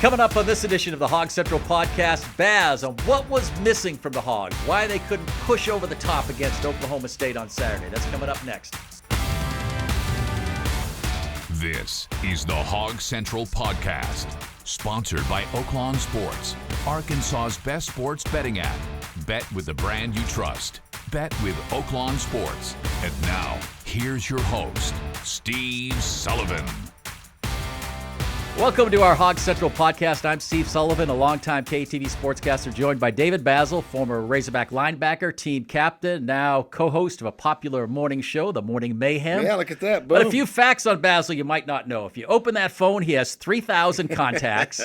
Coming up on this edition of the Hog Central Podcast, Baz on what was missing from the Hogs, why they couldn't push over the top against Oklahoma State on Saturday. That's coming up next. This is the Hog Central Podcast, sponsored by Oaklawn Sports, Arkansas's best sports betting app. Bet with the brand you trust. Bet with Oaklawn Sports. And now, here's your host, Steve Sullivan. Welcome to our Hog Central Podcast. I'm Steve Sullivan, a longtime KATV sportscaster, joined by David Bazzel, former Razorback linebacker, team captain, now co-host of a popular morning show, The Morning Mayhem. Yeah, look at that. Boom. But a few facts on Bazzel you might not know. If you open that phone, he has 3,000 contacts,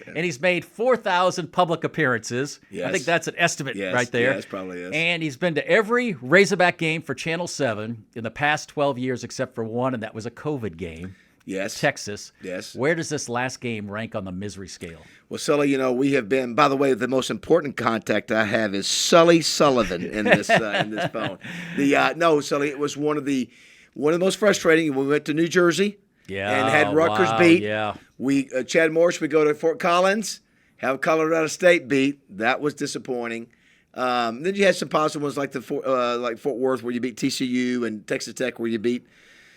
and he's made 4,000 public appearances. Yes. I think that's an estimate right there. Yes, probably is. And he's been to every Razorback game for Channel 7 in the past 12 years except for one, and that was a COVID game. Yes. Texas. Yes. Where does this last game rank on the misery scale? Well, Sully, we have been, by the way, the most important contact I have is Sully Sullivan in this phone. No, Sully, it was one of the most frustrating. We went to New Jersey and had Rutgers beat. Yeah. We Chad Morris would go to Fort Collins, have Colorado State beat. That was disappointing. Then you had some positive ones like Fort Worth where you beat TCU and Texas Tech where you beat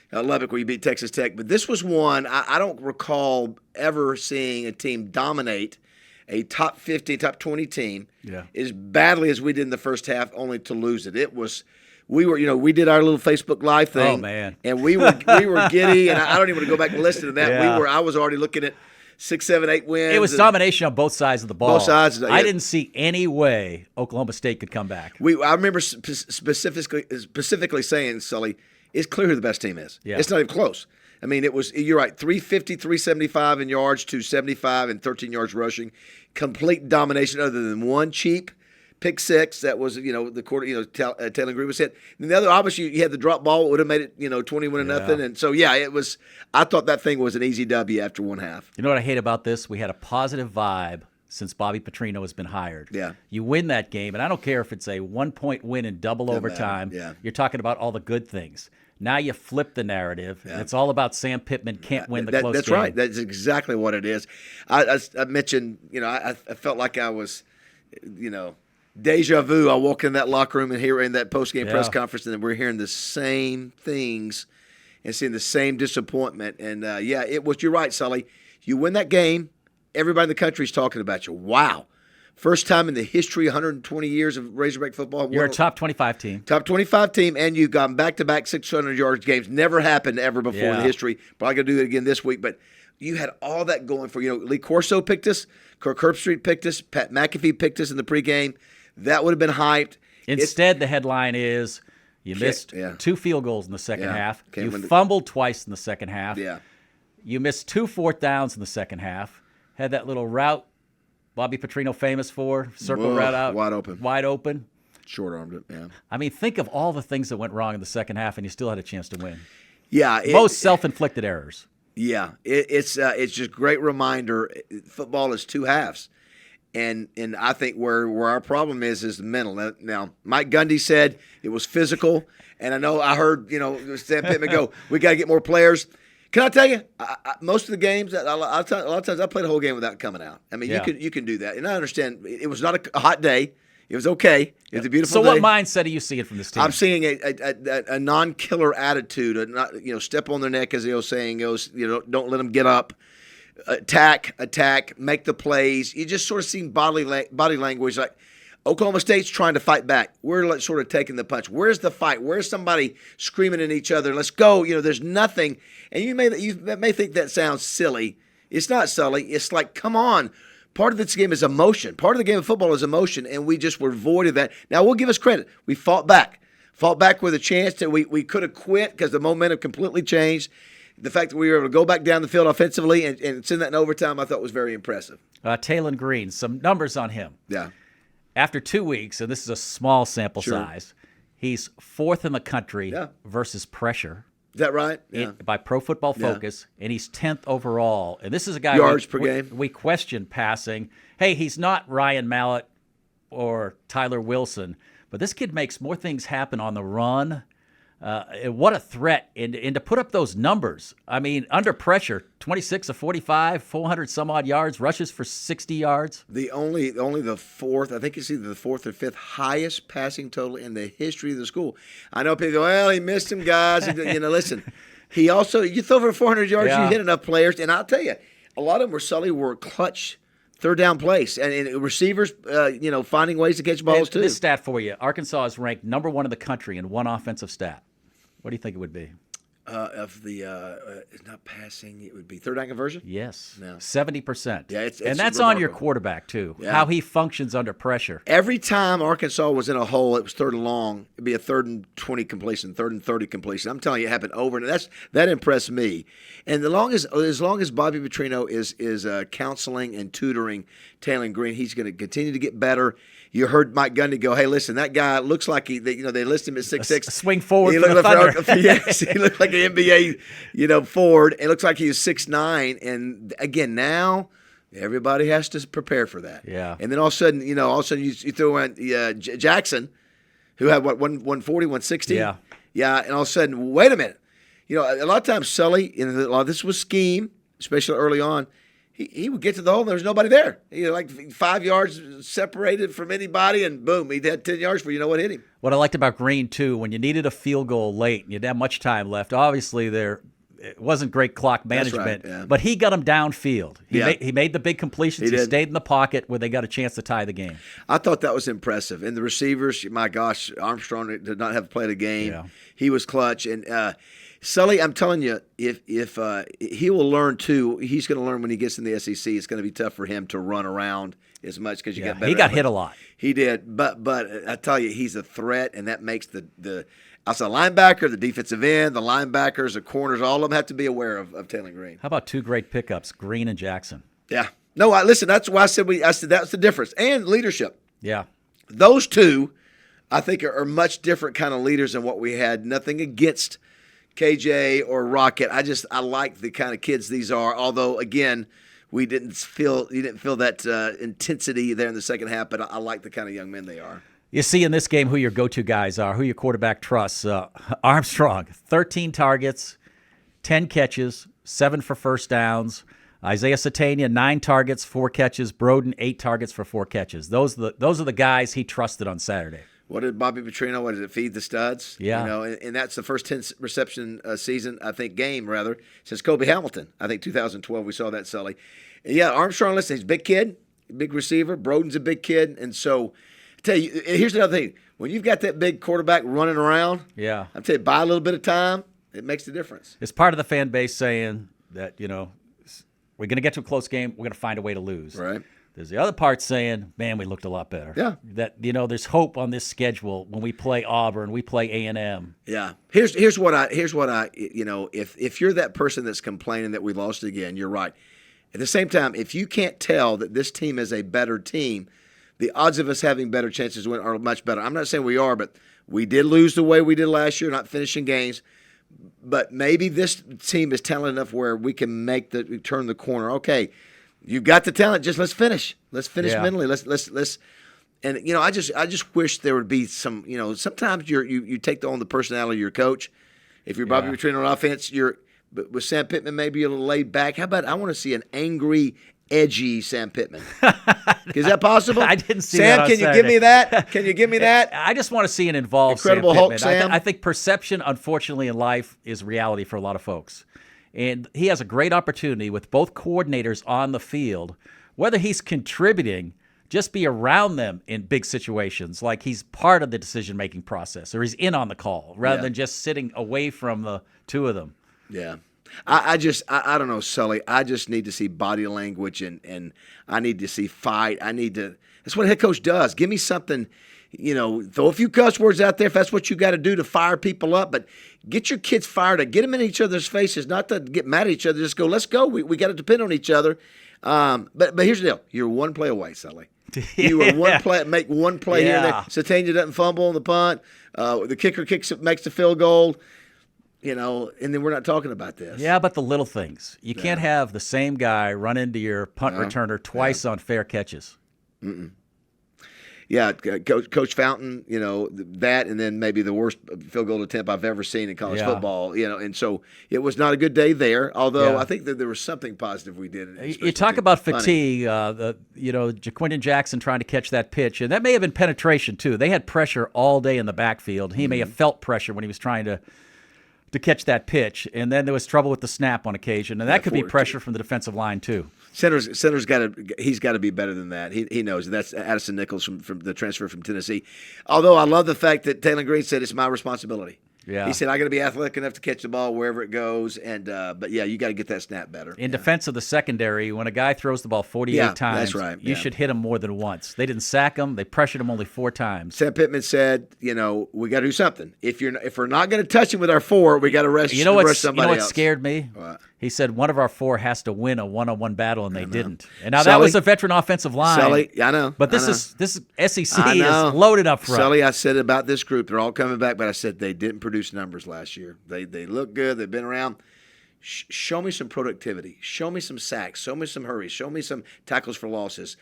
Lubbock where you beat Texas Tech. But this was one I don't recall ever seeing a team dominate a top 50, top 20 team as badly as we did in the first half, only to lose it. We did our little Facebook Live thing. Oh, man. And we were giddy, and I don't even want to go back and listen to that. Yeah. I was already looking at 6, 7, 8 wins. It was domination on both sides of the ball. Both sides. Yeah. I didn't see any way Oklahoma State could come back. I remember specifically saying, Sully, it's clear who the best team is. Yeah. It's not even close. I mean, you're right, 350, 375 in yards, 275 and 13 yards rushing. Complete domination other than one cheap pick six. That was, the quarter, Taylor Green was hit. And the other, obviously, you had the drop ball. It would have made it, 21-0. And so, it was, I thought that thing was an easy W after one half. You know what I hate about this? We had a positive vibe since Bobby Petrino has been hired. Yeah. You win that game, and I don't care if it's a 1-point win in double overtime. Yeah. You're talking about all the good things. Now you flip the narrative, and it's all about Sam Pittman can't win the close game. That's right. That's exactly what it is. I mentioned, I felt like I was, deja vu. I walk in that locker room and hear in that post-game press conference, and we're hearing the same things and seeing the same disappointment. And, you're right, Sully. You win that game, everybody in the country is talking about you. Wow. First time in the history, 120 years of Razorback football. You're a top 25 team. Top 25 team, and you've gone back-to-back 600-yard games. Never happened ever before in history. Probably going to do it again this week. But you had all that going for you. Lee Corso picked us. Kirk Herbstreit picked us. Pat McAfee picked us in the pregame. That would have been hyped. Instead, the headline is you missed 2 field goals in the second half. You fumbled twice in the second half. Yeah. You missed 2 fourth downs in the second half. Had that little route Bobby Petrino famous for, circle route out. Wide open. Short-armed it, yeah. I mean, think of all the things that went wrong in the second half, and you still had a chance to win. Yeah. Most self-inflicted errors. Yeah. It's just a great reminder. Football is 2 halves. And I think where our problem is mental. Now, Mike Gundy said it was physical, and I heard, Sam Pittman go, we got to get more players. Can I tell you, most of the games, a lot of times I played a whole game without coming out. I mean, you can do that. And I understand it was not a hot day. It was okay. It was a beautiful day. So what mindset are you seeing from this team? I'm seeing a non-killer attitude, step on their neck, as the old saying goes, don't let them get up. Attack, make the plays. You just sort of see body language like Oklahoma State's trying to fight back. We're sort of taking the punch. Where's the fight? Where's somebody screaming at each other? Let's go. There's nothing. And you may think that sounds silly. It's not, Sully. It's like, come on. Part of this game is emotion. Part of the game of football is emotion, and we just were void of that. Now, we'll give us credit. We fought back with a chance that we could have quit because the momentum completely changed. The fact that we were able to go back down the field offensively and send that in overtime, I thought was very impressive. Taylor Green, some numbers on him. Yeah. After 2 weeks, and this is a small sample size, he's 4th in the country versus pressure. Is that right? Yeah. By Pro Football Focus, and he's 10th overall. And this is a guy yards per game. We question passing. Hey, he's not Ryan Mallett or Tyler Wilson, but this kid makes more things happen on the run What a threat. And to put up those numbers, I mean, under pressure, 26 of 45, 400 some odd yards, rushes for 60 yards. Only the fourth, I think it's either the fourth or fifth highest passing total in the history of the school. I know people go, well, he missed some guys. Listen, he also, you throw for 400 yards, you hit enough players. And I'll tell you, a lot of them were clutch third down plays, and receivers, finding ways to catch balls too. This stat for you: Arkansas is ranked number 1 in the country in one offensive stat. What do you think it would be? It's not passing, it would be third down conversion. Yes, no. 70%. Yeah, it's and that's remarkable. on your quarterback too. Yeah. How he functions under pressure. Every time Arkansas was in a hole, it was third and long. It'd be a 3rd and 20 completion, 3rd and 30 completion. I'm telling you, it happened over, and that impressed me. And as long as Bobby Petrino is counseling and tutoring Taylor Green, he's going to continue to get better. You heard Mike Gundy go, hey, listen, that guy looks like they list him at 6'6". Swing forward he for the Thunder. Yes, he looked like an NBA, forward. It looks like he was 6'9". And again, now everybody has to prepare for that. Yeah. And then all of a sudden you throw in Jackson, who had 140, 160. Yeah. Yeah. And all of a sudden, wait a minute. A lot of times Sully, a lot of this was scheme, especially early on. He would get to the hole and there was nobody there. Like 5 yards separated from anybody, and boom, he had 10 yards for hit him. What I liked about Green, too, when you needed a field goal late and you didn't have much time left, obviously it wasn't great clock management, right, yeah. but he got him downfield. He made the big completions. He did. Stayed in the pocket where they got a chance to tie the game. I thought that was impressive. And the receivers, my gosh, Armstrong did not have played a game. Yeah. He was clutch. And Sully, I'm telling you, if he will learn too, he's going to learn when he gets in the SEC. It's going to be tough for him to run around as much because you got better. He got hit a lot. He did, but I tell you, he's a threat, and that makes the outside linebacker, the defensive end, the linebackers, the corners, all of them have to be aware of Taylor Green. How about 2 great pickups, Green and Jackson? Yeah. No, listen. That's why I said that's the difference, and leadership. Yeah. Those two, I think, are much different kind of leaders than what we had. Nothing against KJ or Rocket. I like the kind of kids these are. Although again, you didn't feel that intensity there in the second half. But I like the kind of young men they are. You see in this game who your go-to guys are, who your quarterback trusts. Armstrong, 13 targets, 10 catches, 7 for first downs. Isaiah Satania, 9 targets, 4 catches. Broden, 8 targets for 4 catches. Those are the guys he trusted on Saturday. What did Bobby Petrino, what did it, feed the studs? Yeah. And that's the first 10 reception game since Kobe Hamilton. I think 2012 we saw that, Sully. And yeah, Armstrong, listen, he's a big kid, big receiver. Broden's a big kid. And so, I tell you, here's another thing. When you've got that big quarterback running around, I'm telling you, buy a little bit of time, it makes the difference. It's part of the fan base saying that, we're going to get to a close game, we're going to find a way to lose. Right. There's the other part saying, man, we looked a lot better. Yeah. That, there's hope on this schedule when we play Auburn, we play A&M. Yeah. Here's what I if you're that person that's complaining that we lost again, you're right. At the same time, if you can't tell that this team is a better team, the odds of us having better chances to win are much better. I'm not saying we are, but we did lose the way we did last year, not finishing games. But maybe this team is talented enough where we can turn the corner. Okay. You've got the talent. Just let's finish. Let's finish mentally. Let's. And I just wish there would be some. Sometimes you take on the personality of your coach. If you're Bobby Petrino on offense, but with Sam Pittman maybe a little laid back. How about I want to see an angry, edgy Sam Pittman? Is that possible? I didn't see Sam, that on can you Saturday. give me that? Can you give me that? I just want to see an involved Incredible Sam Hulk Pittman. Sam. I think perception, unfortunately, in life is reality for a lot of folks. And he has a great opportunity with both coordinators on the field, whether he's contributing, just be around them in big situations, like he's part of the decision-making process or he's in on the call rather than just sitting away from the two of them. Yeah. I don't know, Sully. I just need to see body language and I need to see fight. That's what a head coach does. Give me something, throw a few cuss words out there if that's what you got to do to fire people up, but get your kids fired up. Get them in each other's faces, not to get mad at each other. Just go, let's go. We got to depend on each other. But here's the deal. You're one play away, Sully. You are one play, make one play here and there. Satania doesn't fumble on the punt. The kicker makes the field goal. And then we're not talking about this. Yeah, but the little things. You can't have the same guy run into your punt returner twice on fair catches. Mm-mm. Yeah, Coach Fountain, that, and then maybe the worst field goal attempt I've ever seen in college football, and so it was not a good day there, although I think that there was something positive we did. You talk about fatigue, Jaquindon Jackson trying to catch that pitch, and that may have been penetration too. They had pressure all day in the backfield. He may have felt pressure when he was trying to catch that pitch, and then there was trouble with the snap on occasion, and that could be pressure from the defensive line too. Center's he's got to be better than that. He knows that's Addison Nichols from the transfer from Tennessee. Although I love the fact that Taylor Green said it's my responsibility. Yeah. He said I got to be athletic enough to catch the ball wherever it goes, and but yeah, you got to get that snap better. In defense of the secondary, when a guy throws the ball 48 times, that's right. You should hit him more than once. They didn't sack him; they pressured him only 4 times. Sam Pittman said, we got to do something. If we're not going to touch him with our 4, we got to rest. Somebody else. You know what scared me? What? He said one of our 4 has to win a one-on-one battle, and they didn't. And now that was a veteran offensive line. Sully, I know. But this SEC is loaded up front. Sully, I said about this group, they're all coming back, but I said they didn't produce numbers last year. They look good. They've been around. Show me some productivity. Show me some sacks. Show me some hurries. Show me some tackles for losses.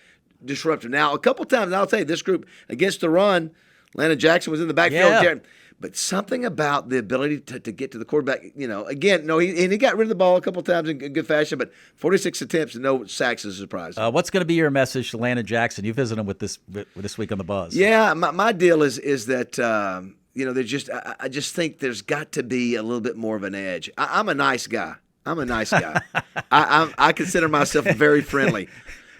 Disruptive. Now, a couple times, I'll tell you, this group, against the run, Landon Jackson was in the backfield. Yeah. But something about the ability to get to the quarterback, he got rid of the ball a couple times in good fashion, but 46 attempts and no sacks is a surprise. What's going to be your message to Landon Jackson? You visited him with this week on the Buzz. Yeah, my deal is that I just think there's got to be a little bit more of an edge. I'm a nice guy. I consider myself very friendly,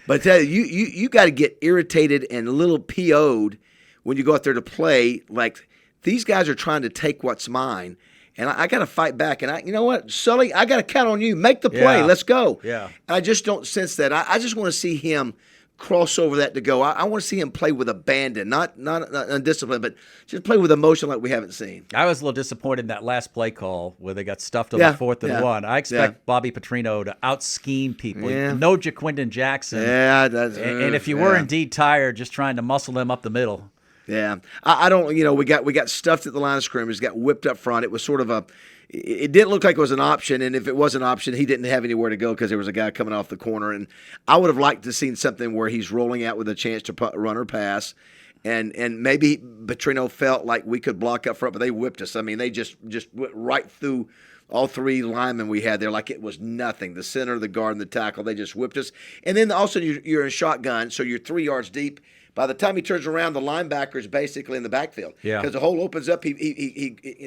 but I tell you got to get irritated and a little PO'd when you go out there to play. Like, these guys are trying to take what's mine, and I got to fight back. And you know what, Sully, I got to count on you. Make the play. Let's go. Yeah. I just don't sense that. I just want to see him cross over that to go. I want to see him play with abandon, not undisciplined, but just play with emotion like we haven't seen. I was a little disappointed in that last play call where they got stuffed on the 4th and 1. I expect Bobby Petrino to out-scheme people. Yeah. No Jaquindon Jackson. Yeah. And if you were indeed tired, just trying to muscle him up the middle. Yeah, I don't. We got stuffed at the line of scrimmage, got whipped up front. It was sort of it didn't look like it was an option, and if it was an option, he didn't have anywhere to go because there was a guy coming off the corner. And I would have liked to seen something where he's rolling out with a chance to run or pass, and maybe Petrino felt like we could block up front, but they whipped us. I mean, they just went right through all 3 linemen we had there like it was nothing. The center, the guard, and the tackle, they just whipped us. And then also you're in shotgun, so you're 3 yards deep. By the time he turns around, the linebacker's basically in the backfield. Yeah. Because the hole opens up.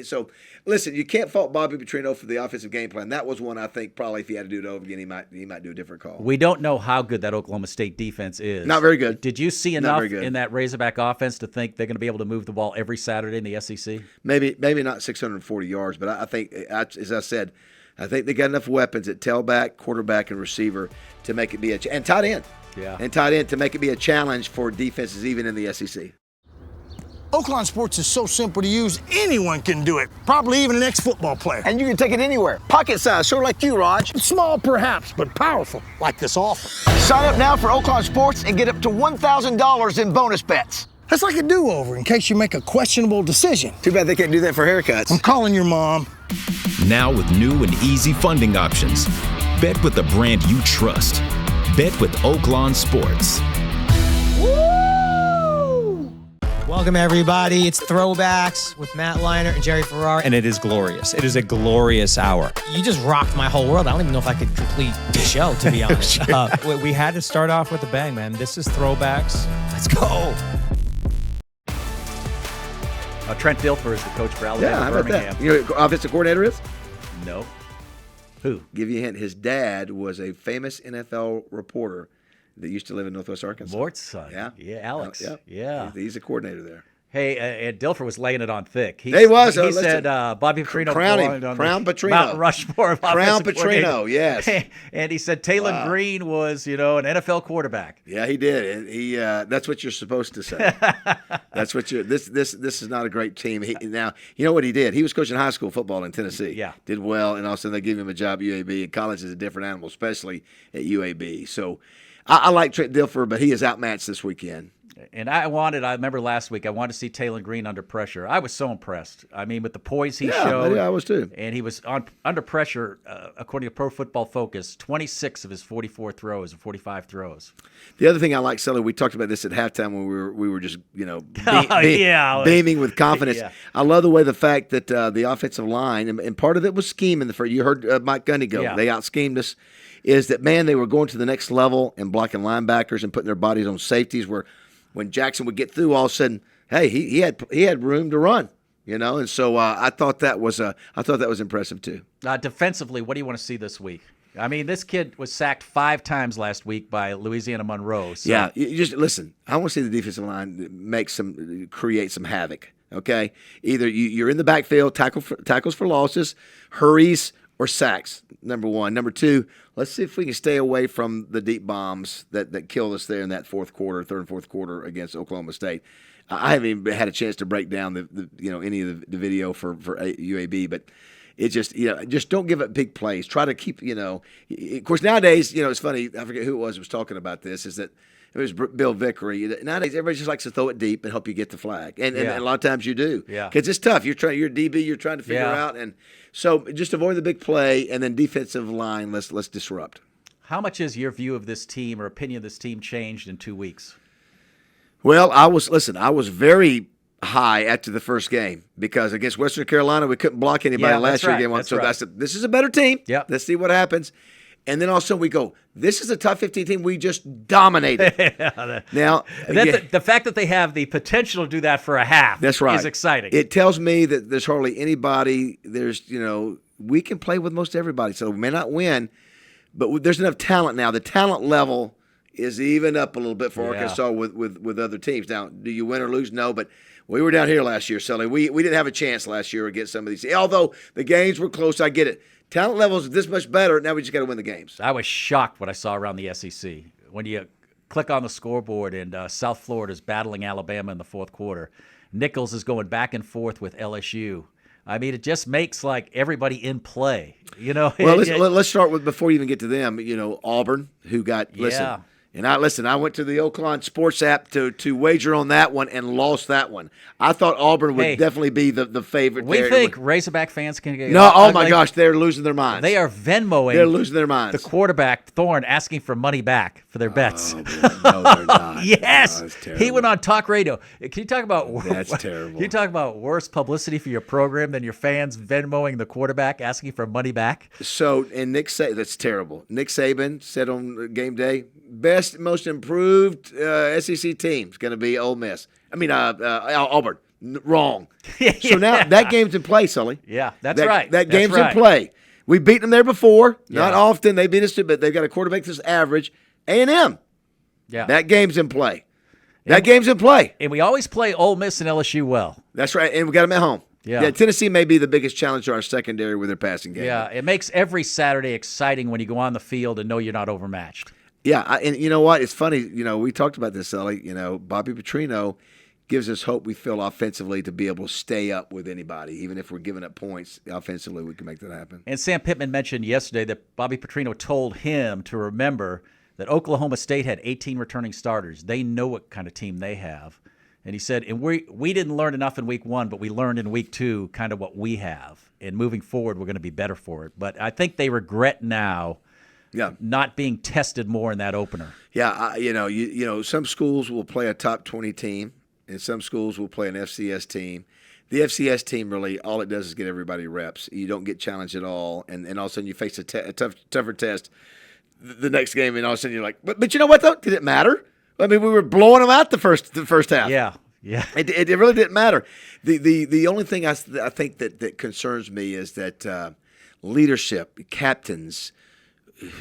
So, listen, you can't fault Bobby Petrino for the offensive game plan. That was one I think probably if he had to do it over again, he might do a different call. We don't know how good that Oklahoma State defense is. Not very good. Did you see enough in that Razorback offense to think they're going to be able to move the ball every Saturday in the SEC? Maybe not 640 yards, but I think, as I said, I think they got enough weapons at tailback, quarterback, and receiver to make it be and tight end. Yeah. And tight end to make it be a challenge for defenses even in the SEC. Oaklawn Sports is so simple to use, anyone can do it. Probably even an ex-football player. And you can take it anywhere. Pocket size, sort of like you, Raj. Small perhaps, but powerful, like this offer. Sign up now for Oaklawn Sports and get up to $1,000 in bonus bets. That's like a do-over in case you make a questionable decision. Too bad they can't do that for haircuts. I'm calling your mom. Now with new and easy funding options. Bet with the brand you trust. Bet with Oaklawn Sports. Woo! Welcome, everybody. It's Throwbacks with Matt Leinart and Jerry Ferrara. And it is glorious. It is a glorious hour. You just rocked my whole world. I don't even know if I could complete the show, to be honest. We had to start off with a bang, man. This is Throwbacks. Let's go. Trent Dilfer is the coach for Alabama. Yeah, how about Birmingham. that? You know who the offensive coordinator is? No. Who? Give you a hint. His dad was a famous NFL reporter that used to live in Northwest Arkansas. Mort's son. Yeah, Alex. Yeah. He's a coordinator there. Hey, and Dilfer was laying it on thick. He was. He said Bobby Petrino. Crown Petrino. Mount Rushmore. Crown Petrino, yes. And he said Taylor Green was, an NFL quarterback. Yeah, he did. He that's what you're supposed to say. That's what you're. This is not a great team. Now, you know what he did? He was coaching high school football in Tennessee. Yeah. Did well, and all of a sudden they gave him a job at UAB. And college is a different animal, especially at UAB. So I like Trent Dilfer, but he is outmatched this weekend. And I remember last week, I wanted to see Taylor Green under pressure. I was so impressed. I mean, with the poise he showed. Yeah, I was too. And he was under pressure, according to Pro Football Focus, 26 of his 44 throws or 45 throws. The other thing I like, Sully, we talked about this at halftime when we were just, beaming with confidence. Yeah. I love the way the fact that the offensive line, and part of it was scheme in the first. You heard Mike Gundy go. Yeah. They out-schemed us. Is that, man, they were going to the next level and blocking linebackers and putting their bodies on safeties where when Jackson would get through, all of a sudden, hey, he had room to run, and so I thought that was impressive too. Defensively, what do you want to see this week? I mean, this kid was sacked 5 times last week by Louisiana Monroe. So. Yeah, you just listen. I want to see the defensive line create some havoc. Okay, either you're in the backfield, tackles for losses, hurries, or sacks. Number one. Number two, let's see if we can stay away from the deep bombs that killed us there in that third and fourth quarter against Oklahoma State. I haven't even had a chance to break down any of the video for UAB, but it just don't give up big plays. Try to keep, of course, nowadays, it's funny. I forget who it was talking about this, is that it was Bill Vickery. Nowadays, everybody just likes to throw it deep and hope you get the flag. And a lot of times you do. Yeah. Because it's tough. You're a DB, you're trying to figure out. And so just avoid the big play, and then defensive line, let's disrupt. How much has your view of this team or opinion of this team changed in 2 weeks? Well, I was very high after the first game because against Western Carolina, we couldn't block anybody last year. Game one. So I said, this is a better team. Yep. Let's see what happens. And then all of a sudden we go, this is a top 15 team. We just dominated. Now, the fact that they have the potential to do that for a half is exciting. It tells me that there's hardly anybody, we can play with most everybody. So we may not win, but there's enough talent now. The talent level is even up a little bit for Arkansas with other teams. Now, do you win or lose? No, but we were down here last year, Sully. We didn't have a chance last year against some of these. Although the games were close, I get it. Talent level is this much better. Now we just got to win the games. I was shocked what I saw around the SEC. When you click on the scoreboard and South Florida's battling Alabama in the fourth quarter, Nichols is going back and forth with LSU. I mean, it just makes like everybody in play. Well, let's start with, before you even get to them, Auburn, who got, listen. And I went to the Oaklawn Sports app to wager on that one and lost that one. I thought Auburn would definitely be the favorite. We think Razorback fans can get my gosh, they're losing their minds. They are Venmoing. They're losing their minds. The quarterback, Thorne, asking for money back for their bets. Oh, no, they're not. Yes. No, he went on talk radio. Can you talk about That's terrible. Can you talk about worse publicity for your program than your fans Venmoing the quarterback asking for money back? So, and that's terrible. Nick Saban said on game day, best, most improved SEC team is going to be Ole Miss. Auburn. Wrong. So now that game's in play, Sully. Yeah, that's right. That game's in play. We've beaten them there before. Yeah. Not often. They beat us, but they've got a quarterback that's average. A&M. Yeah. That game's in play. Game's in play. And we always play Ole Miss and LSU well. That's right. And we got them at home. Yeah. Tennessee may be the biggest challenge to our secondary with their passing game. Yeah, it makes every Saturday exciting when you go on the field and know you're not overmatched. Yeah, and you know what? It's funny. We talked about this, Sully. Bobby Petrino gives us hope, we feel, offensively to be able to stay up with anybody. Even if we're giving up points, offensively we can make that happen. And Sam Pittman mentioned yesterday that Bobby Petrino told him to remember that Oklahoma State had 18 returning starters. They know what kind of team they have. And he said, and we didn't learn enough in week 1, but we learned in week 2 kind of what we have. And moving forward, we're going to be better for it. But I think they regret now not being tested more in that opener. Yeah, some schools will play a top 20 team, and some schools will play an FCS team. The FCS team, really, all it does is get everybody reps. You don't get challenged at all, and all of a sudden you face a tougher test the next game, and all of a sudden you're like, but you know what, though? Did it matter? I mean, we were blowing them out the first half. Yeah. It really didn't matter. The only thing I think that concerns me is that leadership, captains,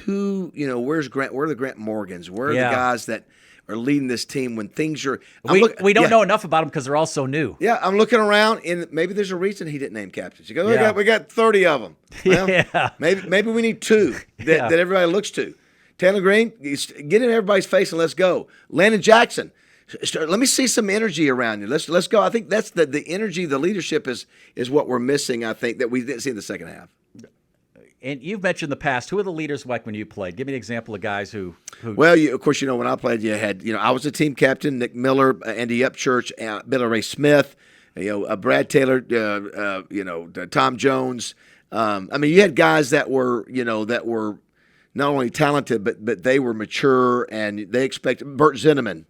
where's Grant? Where are the Grant Morgans? Where are the guys that are leading this team when things are? We don't know enough about them because they're all so new. Yeah, I'm looking around, and maybe there's a reason he didn't name captains. You go, we got 30 of them. Well, maybe we need 2 that everybody looks to. Taylor Green, get in everybody's face and let's go. Landon Jackson, let me see some energy around you. Let's go. I think that's the energy, the leadership is what we're missing. I think that we didn't see in the second half. And you've mentioned in the past, who are the leaders like when you played? Give me an example of guys who Well, of course, when I played, you had, I was a team captain, Nick Miller, Andy Upchurch, Billy Ray Smith, Brad Taylor, Tom Jones. You had guys that were not only talented, but they were mature, and they expected Bert Zinneman,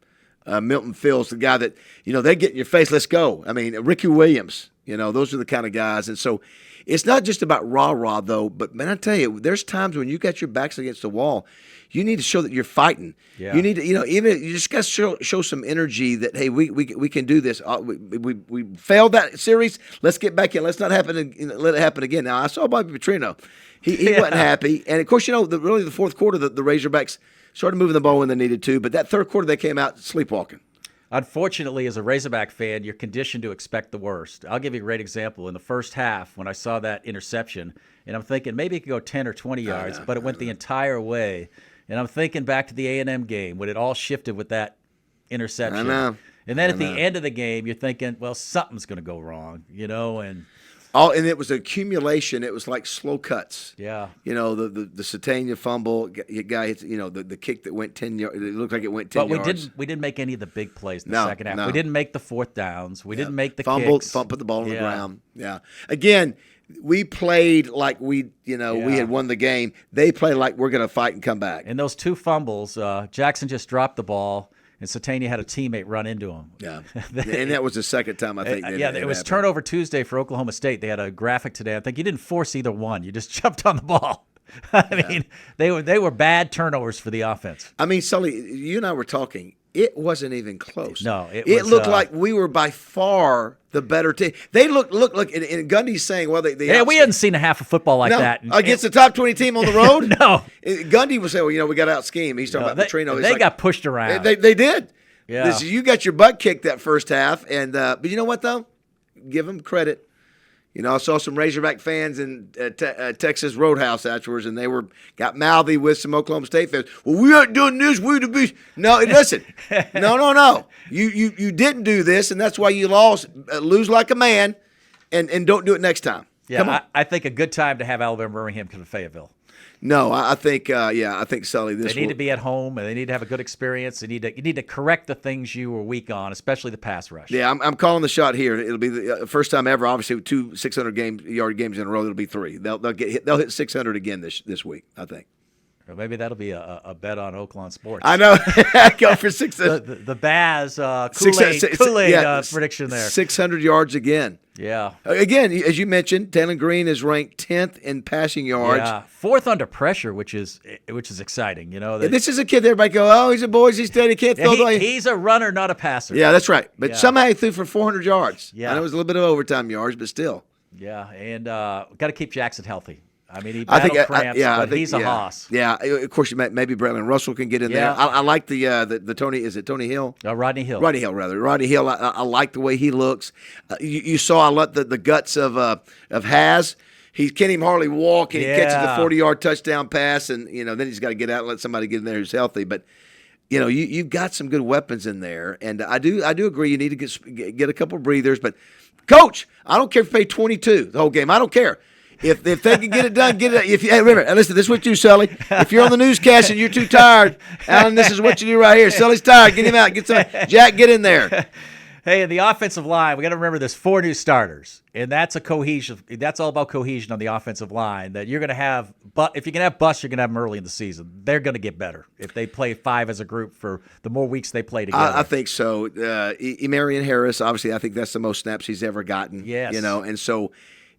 Milton Fields, the guy that, they get in your face, let's go. Ricky Williams, those are the kind of guys. And so it's not just about rah-rah, though, but, man, I tell you, there's times when you got your backs against the wall, you need to show that you're fighting. Yeah. You need to, even you just got to show some energy that, hey, we can do this. We failed that series. Let's get back in. Let's not let it happen again. Now, I saw Bobby Petrino. He wasn't happy. And, of course, really the fourth quarter, the Razorbacks started moving the ball when they needed to, but that third quarter they came out sleepwalking. Unfortunately, as a Razorback fan, you're conditioned to expect the worst. I'll give you a great example. In the first half, when I saw that interception, and I'm thinking maybe it could go 10 or 20 yards, but it went the entire way. And I'm thinking back to the A&M game when it all shifted with that interception. I know. And then at the end of the game, you're thinking, well, something's going to go wrong, and it was accumulation. It was like slow cuts. Yeah. The Satania fumble, guy hits, the kick that went 10 yards. It looked like it went 10 yards. But we didn't make any of the big plays in the second half. No. We didn't make the fourth downs. We didn't make the kicks. Put the ball on the ground. Yeah. Again, we played like we had won the game. They played like we're going to fight and come back. And those two fumbles, Jackson just dropped the ball, and Satania had a teammate run into him. Yeah, and that was the second time I think. It was Turnover Tuesday for Oklahoma State. They had a graphic today. I think you didn't force either one. You just jumped on the ball. They were bad turnovers for the offense. Sully, you and I were talking. It wasn't even close. No, it looked like we were by far the better team. They look. And Gundy's saying, well, we hadn't seen a half of football like that against the top 20 team on the road. No, Gundy was saying, well, we got out schemed. He's talking about Petrino. They got pushed around. They did. Yeah, you got your butt kicked that first half, and but you know what though? Give them credit. I saw some Razorback fans in Texas Roadhouse afterwards, and they got mouthy with some Oklahoma State fans. Well, we aren't doing this. We the beast. No, listen. No. You didn't do this, and that's why you lost. Lose like a man, and don't do it next time. Yeah, come on. I think a good time to have Alabama Birmingham come to Fayetteville. No, I think Sully. They need to be at home, and they need to have a good experience. You need to correct the things you were weak on, especially the pass rush. Yeah, I'm calling the shot here. It'll be the first time ever. Obviously, with 2 600-yard games in a row. It'll be 3. They'll hit 600 again this week, I think. Or maybe that'll be a bet on Oaklawn Sports. I know. Go for 600. The Baz Kool-Aid prediction there. 600 yards again. Yeah. Again, as you mentioned, Talon Green is ranked 10th in passing yards. Yeah. 4th under pressure, which is exciting. This is a kid that everybody go, oh, he's a Boise State. He can't throw the way. He's a runner, not a passer. Yeah, that's right. But somehow he threw for 400 yards. Yeah. I know it was a little bit of overtime yards, but still. Yeah, and got to keep Jackson healthy. He battled cramps, but he's a hoss. Yeah, of course, maybe Braylon Russell can get in there. I like the Tony. Is it Tony Hill? Rodney Hill. Rodney Hill, rather. Rodney Hill. I like the way he looks. You saw I let the guts of Haz. He can't even hardly walk, and he catches the 40-yard touchdown pass, and then he's got to get out and let somebody get in there who's healthy. But you've got some good weapons in there, and I do agree. You need to get a couple of breathers. But Coach, I don't care if you pay 22 the whole game. I don't care. If they can get it done, get it. Remember, listen, this is what you do, Sully. If you're on the newscast and you're too tired, Alan, this is what you do right here. Sully's tired. Get him out. Jack, get in there. Hey, in the offensive line, we got to remember there's 4 new starters, and that's a cohesion. That's all about cohesion on the offensive line. That you're going to have, but if you can have busts, you're going to have them early in the season. They're going to get better if they play 5 as a group for the more weeks they play together. I think so. Emarion Harris, obviously, I think that's the most snaps he's ever gotten. Yes, and so.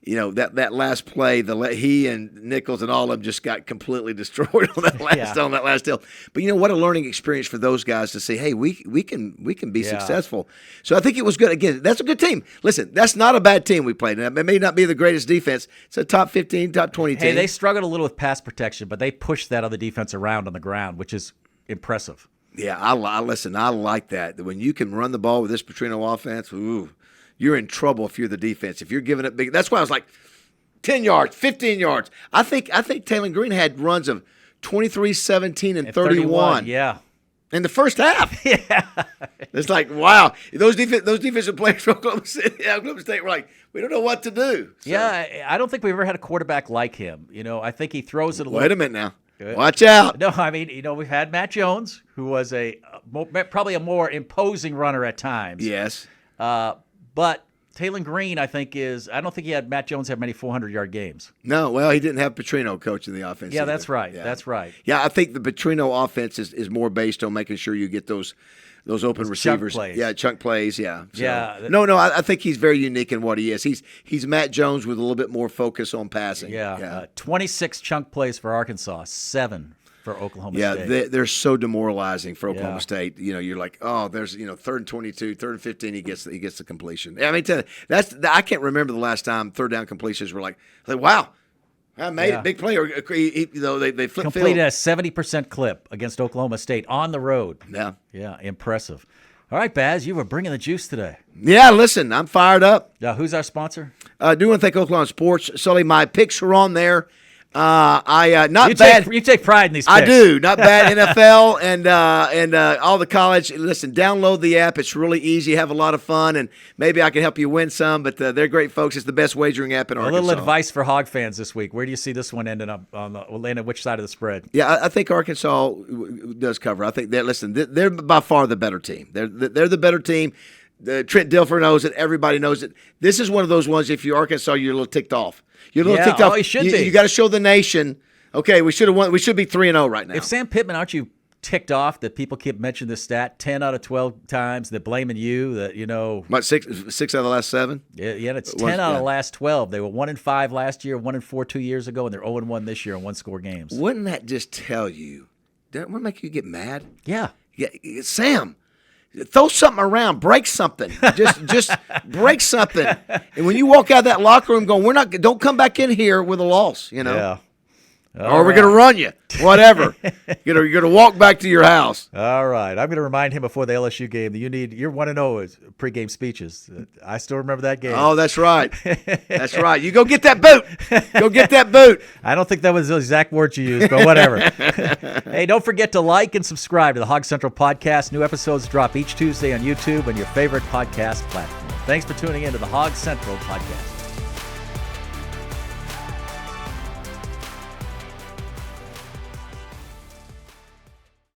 That last play, he and Nichols and all of them just got completely destroyed on that last hill. But what a learning experience for those guys to say, hey, we can be successful. So I think it was good. Again, that's a good team. Listen, that's not a bad team we played. It may not be the greatest defense. It's a top 15, top 20 team. Hey, they struggled a little with pass protection, but they pushed that other defense around on the ground, which is impressive. Yeah, I like that. When you can run the ball with this Petrino offense, you're in trouble if you're the defense. If you're giving it big, that's why I was like 10 yards, 15 yards. I think Talon Green had runs of 23, 17, and 31. Yeah. In the first half. Yeah. It's like, wow. Those defensive players from Oklahoma State were like, we don't know what to do. So, Yeah, I don't think we've ever had a quarterback like him. I think he throws it a little. wait a minute now. Watch out. No, I mean, we've had Matt Jones, who was probably a more imposing runner at times. Yes. But Taylon Green, I don't think Matt Jones had many 400-yard games. No, well, he didn't have Petrino coaching the offense. Yeah, either. that's right. Yeah. That's right. Yeah, I think the Petrino offense is more based on making sure you get those open receivers. Chunk plays. Yeah, chunk plays, yeah. So, Yeah. No, I think he's very unique in what he is. He's Matt Jones with a little bit more focus on passing. Yeah. 26 chunk plays for Arkansas, 7 for Oklahoma State. Yeah, they're so demoralizing for Oklahoma Yeah. State. You're like, oh, there's 3rd and 22, 3rd and 15, he gets the completion. I mean, I can't remember the last time 3rd down completions were like wow, I made it, big play. Or they flip Completed field. a 70% clip against Oklahoma State on the road. Yeah. Yeah, impressive. All right, Baz, you were bringing the juice today. Yeah, listen, I'm fired up. Who's our sponsor? I do want to thank Oaklawn Sports. Sully, my picks are on there. Not You bad. You take pride in these picks. I do. Not bad. NFL and all the college. Listen, download the app. It's really easy. Have a lot of fun, and maybe I can help you win some. But they're great folks. It's the best wagering app in A Arkansas. little advice for Hog fans this week. Where do you see this one ending up landing which side of the spread? Yeah, I think Arkansas does cover. I think they're by far the better team. They're the better team. Trent Dilfer knows it. Everybody knows it. This is one of those ones. If you're Arkansas, you're a little ticked off. You're a little ticked off. You should be. You got to show the nation. Okay, we should have won. We should be 3-0 right now. If Sam Pittman, aren't you ticked off that people keep mentioning this stat 10 out of 12 times? They're blaming you. That What, six out of the last 7? Yeah, it's 10 out of the last 12. They were 1-5 last year, 1-4 2 years ago, and they're 0-1 this year in one-score games. Wouldn't that just tell you? That would make you get mad. Yeah. Sam, throw something around, break something, just break something. And when you walk out of that locker room, going, don't come back in here with a loss, Yeah. or we're gonna run you, whatever. You're gonna walk back to your house. All right. I'm going to remind him before the LSU game that you're 1-0 as pregame speeches. I still remember that game. Oh, that's right. That's right. You go get that boot. Go get that boot. I don't think that was the exact words you used, but whatever. Hey, don't forget to like and subscribe to the Hog Central Podcast. New episodes drop each Tuesday on YouTube and your favorite podcast platform. Thanks for tuning in to the Hog Central Podcast.